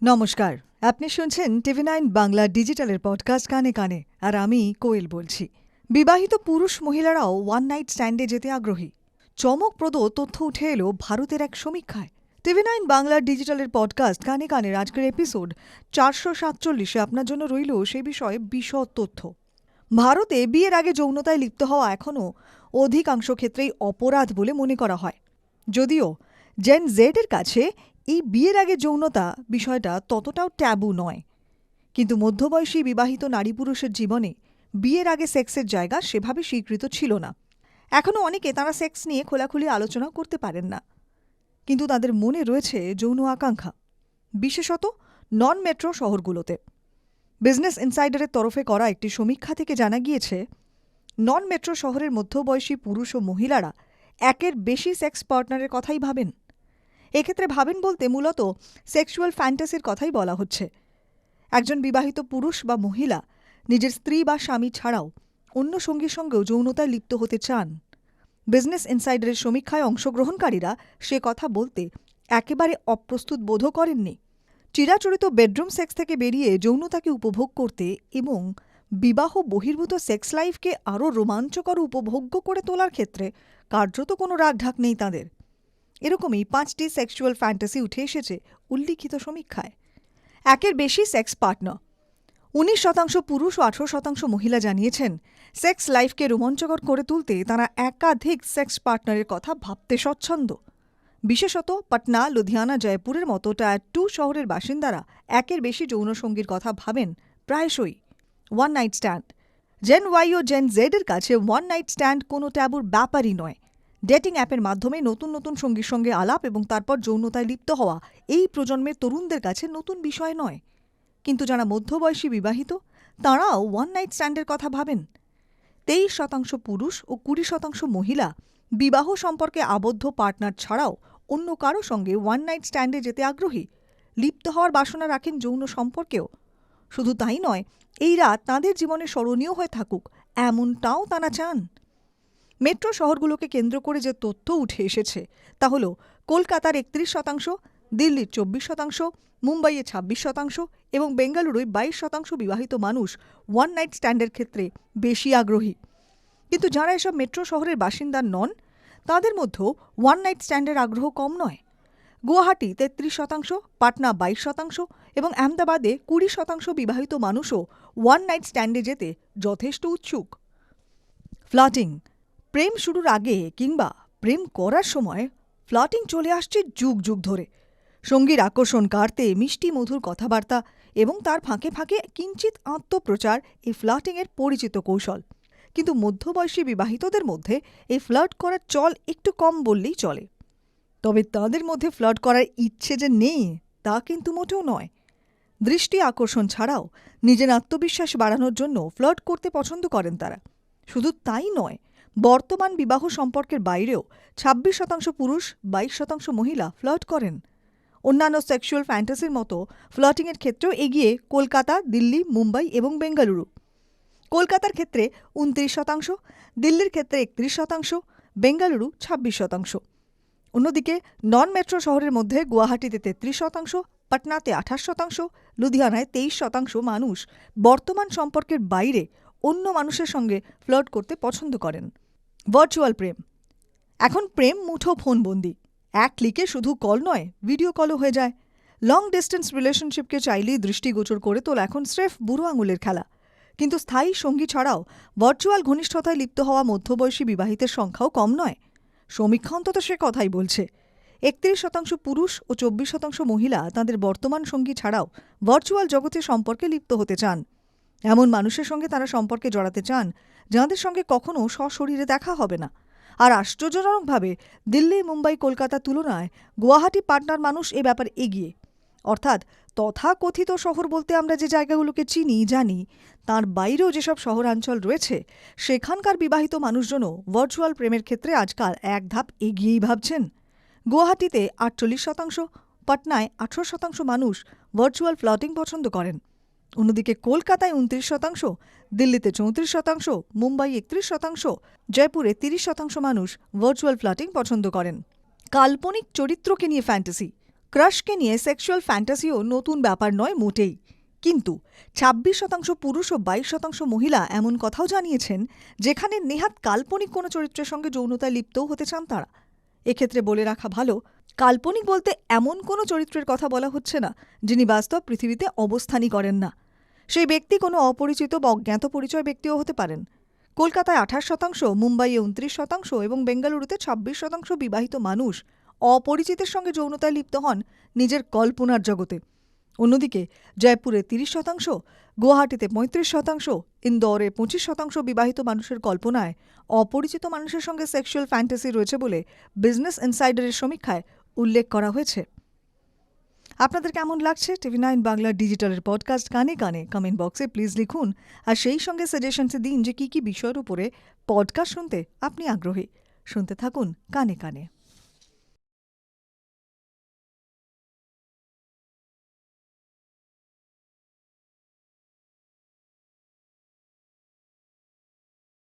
নমস্কার, আপনি শুনছেন TV9 বাংলা ডিজিটালের পডকাস্ট কানে কানে, আর আমি কোয়েল বলছি। বিবাহিত পুরুষ মহিলারাও ওয়ান নাইট স্ট্যান্ডে যেতে আগ্রহী। চমকপ্রদ তথ্য উঠে এলো ভারতের এক সমীক্ষায়। TV9 বাংলা ডিজিটালের পডকাস্ট কানে কানের আজকের এপিসোড 447 আপনার জন্য রইল সে বিষয়ে বিশদ তথ্য। ভারতে বিয়ের আগে যৌনতায় লিপ্ত হওয়া এখনও অধিকাংশ ক্ষেত্রেই অপরাধ বলে মনে করা হয়, যদিও জেন জেডের কাছে এই বিয়ের আগে যৌনতা বিষয়টা ততটাও ট্যাবু নয়। কিন্তু মধ্যবয়সী বিবাহিত নারী পুরুষের জীবনে বিয়ের আগে সেক্সের জায়গা সেভাবে স্বীকৃত ছিল না। এখনও অনেকে তারা সেক্স নিয়ে খোলাখুলি আলোচনা করতে পারেন না, কিন্তু তাদের মনে রয়েছে যৌন আকাঙ্ক্ষা, বিশেষত নন মেট্রো শহরগুলোতে। বিজনেস ইনসাইডারের তরফে করা একটি সমীক্ষা থেকে জানা গিয়েছে, নন মেট্রো শহরের মধ্যবয়সী পুরুষ ও মহিলারা একের বেশি সেক্স পার্টনারের কথাই ভাবেন। এক্ষেত্রে ভাবেন বলতে মূলত সেক্সুয়াল ফ্যান্টাসির কথাই বলা হচ্ছে। একজন বিবাহিত পুরুষ বা মহিলা নিজের স্ত্রী বা স্বামী ছাড়াও অন্য সঙ্গীর সঙ্গেও যৌনতায় লিপ্ত হতে চান। বিজনেস ইনসাইডারের সমীক্ষায় অংশগ্রহণকারীরা সে কথা বলতে একেবারে অপ্রস্তুত বোধও করেননি। চিরাচরিত বেডরুম সেক্স থেকে বেরিয়ে যৌনতাকে উপভোগ করতে এবং বিবাহ বহির্ভূত সেক্স লাইফকে আরও রোমাঞ্চকর উপভোগ্য করে তোলার ক্ষেত্রে কার্যত কোনো রাগঢাক নেই তাঁদের। এরকমই 5টি সেক্সুয়াল ফ্যান্টাসি উঠে এসেছে উল্লিখিত সমীক্ষায়। একের বেশি সেক্স পার্টনার। 19% পুরুষ ও 18% মহিলা জানিয়েছেন সেক্স লাইফকে রোমাঞ্চকর করে তুলতে তারা একাধিক সেক্স পার্টনারের কথা ভাবতে স্বচ্ছন্দ। বিশেষত পাটনা, লুধিয়ানা, জয়পুরের মতো টায়ার 2 শহরের বাসিন্দারা একের বেশি যৌনসঙ্গীর কথা ভাবেন প্রায়শই। One night stand. Gen Y ও জেন জেডের কাছে ওয়ান নাইট স্ট্যান্ড কোনো ট্যাবুর ব্যাপারই নয়। ডেটিং অ্যাপের মাধ্যমে নতুন নতুন সঙ্গীর সঙ্গে আলাপ এবং তারপর যৌনতায় লিপ্ত হওয়া এই প্রজন্মের তরুণদের কাছে নতুন বিষয় নয়। কিন্তু যারা মধ্যবয়সী বিবাহিত তাঁরাও ওয়ান নাইট স্ট্যান্ডের কথা ভাবেন। 23% পুরুষ ও 20% মহিলা বিবাহ সম্পর্কে আবদ্ধ পার্টনার ছাড়াও অন্য কারো সঙ্গে ওয়ান নাইট স্ট্যান্ডে যেতে আগ্রহী। লিপ্ত হওয়ার বাসনা রাখেন যৌন সম্পর্কেও। শুধু তাই নয়, এই রাত তাঁদের জীবনে স্মরণীয় হয়ে থাকুক এমনটাও তাঁরা চান। মেট্রো শহরগুলোকে কেন্দ্র করে যে তথ্য উঠে এসেছে তা হল কলকাতার 31%, দিল্লির 24%, মুম্বাইয়ে 26% এবং বেঙ্গালুরুয় 22% বিবাহিত মানুষ ওয়ান নাইট স্ট্যান্ডের ক্ষেত্রে বেশি আগ্রহী। কিন্তু যারা এসব মেট্রো শহরের বাসিন্দা নন তাদের মধ্যেও ওয়ান নাইট স্ট্যান্ডের আগ্রহ কম নয়। গুয়াহাটি 33%, পাটনা 22% এবং আহমেদাবাদে 20% বিবাহিত মানুষও ওয়ান নাইট স্ট্যান্ডে যেতে যথেষ্ট উৎসুক। ফ্লার্টিং। প্রেম শুরুর আগে কিংবা প্রেম করার সময় ফ্লার্টিং চলে আসছে যুগ যুগ ধরে। সঙ্গীর আকর্ষণ কাড়তে মিষ্টি মধুর কথাবার্তা এবং তার ফাঁকে ফাঁকে কিঞ্চিত আত্মপ্রচার এই ফ্লার্টিংয়ের পরিচিত কৌশল। কিন্তু মধ্যবয়সী বিবাহিতদের মধ্যে এই ফ্লার্ট করার চল একটু কম বললেই চলে। তবে তাদের মধ্যে ফ্লার্ট করার ইচ্ছে যে নেই তা কিন্তু মোটেও নয়। দৃষ্টি আকর্ষণ ছাড়াও নিজের আত্মবিশ্বাস বাড়ানোর জন্য ফ্লার্ট করতে পছন্দ করেন তারা। শুধু তাই নয়, বর্তমান বিবাহ সম্পর্কের বাইরেও 26% পুরুষ, 22% মহিলা ফ্লার্ট করেন। অন্যান্য সেক্সুয়াল ফ্যান্টাসির মতো ফ্লার্টিংয়ের ক্ষেত্রেও এগিয়ে কলকাতা, দিল্লি, মুম্বাই এবং বেঙ্গালুরু। কলকাতার ক্ষেত্রে 29%, দিল্লির ক্ষেত্রে 31%, বেঙ্গালুরু 26%। অন্যদিকে নন মেট্রো শহরের মধ্যে গুয়াহাটিতে 33%, পাটনাতে 28%, লুধিয়ানায় 23% মানুষ বর্তমান সম্পর্কের বাইরে অন্য মানুষের সঙ্গে ফ্লার্ট করতে পছন্দ করেন। ভার্চুয়াল প্রেম। এখন প্রেম মুঠো ফোনবন্দি। এক ক্লিকে শুধু কল নয়, ভিডিও কলও হয়ে যায়। লং ডিস্টেন্স রিলেশনশিপকে চাইলেই দৃষ্টিগোচর করে তোলা এখন স্রেফ বুড়ো আঙুলের খেলা। কিন্তু স্থায়ী সঙ্গী ছাড়াও ভার্চুয়াল ঘনিষ্ঠতায় লিপ্ত হওয়া মধ্যবয়সী বিবাহিতের সংখ্যাও কম নয়। সমীক্ষা অন্তত সে কথাই বলছে। 31% পুরুষ ও 24% মহিলা তাদের বর্তমান সঙ্গী ছাড়াও ভার্চুয়াল জগতে সম্পর্কে লিপ্ত হতে চান। এমন মানুষের সঙ্গে তারা সম্পর্কে জড়াতে চান যাঁদের সঙ্গে কখনো সশরীরে দেখা হবে না। আর আশ্চর্যজনকভাবে দিল্লি, মুম্বাই, কলকাতার তুলনায় গুয়াহাটি, পাটনার মানুষ এ ব্যাপারে এগিয়ে। অর্থাৎ তথাকথিত শহর বলতে আমরা যে জায়গাগুলোকে চিনি জানি তার বাইরেও যেসব শহরাঞ্চল রয়েছে সেখানকার বিবাহিত মানুষজনও ভার্চুয়াল প্রেমের ক্ষেত্রে আজকাল এক ধাপ এগিয়েই ভাবছেন। গুয়াহাটিতে 48%, পাটনায় 18% মানুষ ভার্চুয়াল ফ্লার্টিং পছন্দ করেন। অন্যদিকে কলকাতায় 29%, দিল্লিতে 34%, মুম্বাই 31%, জয়পুরে 30% মানুষ ভার্চুয়াল ফ্লার্টিং পছন্দ করেন। কাল্পনিক চরিত্রকে নিয়ে ফ্যান্টাসি। ক্রাশকে নিয়ে সেক্সুয়াল ফ্যান্টাসিও নতুন ব্যাপার নয় মোটেই। কিন্তু 26% পুরুষ ও 22% মহিলা এমন কথাও জানিয়েছেন যেখানে নেহাত কাল্পনিক কোনো চরিত্রের সঙ্গে যৌনতায় লিপ্তও হতে চান তারা। এক্ষেত্রে বলে রাখা ভালো, কাল্পনিক বলতে এমন কোনো চরিত্রের কথা বলা হচ্ছে না যিনি বাস্তব পৃথিবীতে অবস্থানই করেন না। সেই ব্যক্তি কোনো অপরিচিত বা অজ্ঞাত পরিচয় ব্যক্তিও হতে পারেন। কলকাতায় 28%, মুম্বাইয়ে 29% এবং বেঙ্গালুরুতে 26% বিবাহিত মানুষ অপরিচিতের সঙ্গে যৌনতায় লিপ্ত হন নিজের কল্পনার জগতে। অন্যদিকে জয়পুরে 30%, গুয়াহাটিতে 35%, ইন্দোরে 25% বিবাহিত মানুষের কল্পনায় অপরিচিত মানুষের সঙ্গে সেক্সুয়াল ফ্যান্টাসি রয়েছে বলে বিজনেস ইনসাইডারের সমীক্ষায় উল্লেখ করা হয়েছে। আপনাদের কেমন লাগছে টিভি9 বাংলা ডিজিটালের পডকাস্ট কানে কানে? কমেন্ট বক্সে প্লিজ লিখুন, আর সেই সঙ্গে সাজেশনস দিন যে কী কী বিষয়ের উপরে পডকাস্ট শুনতে আপনি আগ্রহী। শুনতে থাকুন কানে কানে।